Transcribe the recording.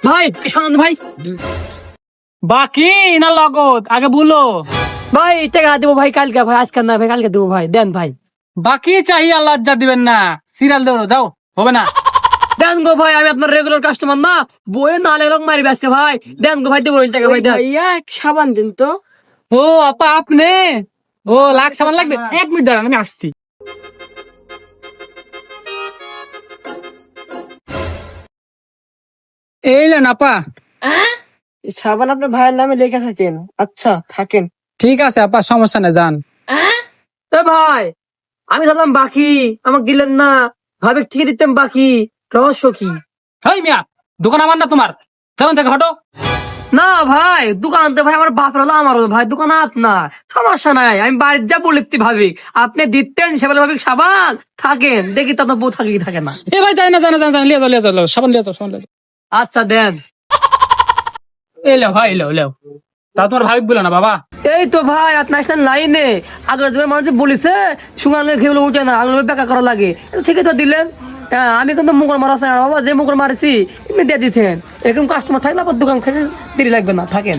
ভাই শোনান ভাই, বাকি না লগত আগে বলো। ভাই টাকা দেবো ভাই কালকে, ভাই আজকে না ভাই, কালকে দেবো ভাই, দেন ভাই। বাকি চাহিয়ে আল্লাহ যা দিবেন না, সিরিয়াল দেবো, যাও হবে না। দেন গো ভাই, আমি আপনার রেগুলার কাস্টমার না, বইয়ে না লেগে মারিবে আজকে ভাই। দেন গো ভাই, দেবো টাকা ভাই, দেন। ভাইয়া সাবান দিন তো। ও আপা আপনি, ও লাখ সামান লাগবে, 1 মিনিট দাঁড়ান আমি আসছি। এই লেন আপা। এই সাবান আপনার ভাইয়ের নামে লেখা থাকেন? আচ্ছা থাকেন। ঠিক আছে আপা, সমস্যা নেই, যান। এ ভাই, আমি ভাবলাম বাকি আমাকে দিলেন না, ভাবে ঠিক দিতেন বাকি, রহস্য কি? হেই মিয়া, দোকান আমার না তোমার, চলেন থেকে হটো। না ভাই, দোকানতে ভাই আমার বাপের হলো, আমার হলো ভাই, দোকান আপনার, সমস্যা নাই, আমি বাড়ির যা বলিতে ভাবি আপনি দিতেন সেবেলা ভাবি সাবান থাকেন, দেখি তো আপনার বউ থাকে কি থাকে না। এ ভাই যাই না, যাই না, যাই না, লিয়ে যাও, লিয়ে যাও, সাবান লিয়ে যাও, সাবান লিয়ে যাও। আচ্ছা দেন। এলেও ভাই, এলেও এলেও, তা তোমার ভাবি বলো না বাবা। এই তো ভাই আপনার আসলেন লাইনে, আগের যুগের মানুষ যে বলিছে সুগানের খেয়ে উঠে না, আঙুল বেকা করা লাগে, ঠিক তো দিলেন। আমি কিন্তু মুগল মারা আছে না বাবা, যে মুগল মারিছি এমনি দিয়ে দিচ্ছেন, এরকম কাস্টমার থাকলে আবার দোকান খেতে দেরি লাগবে না, থাকেন।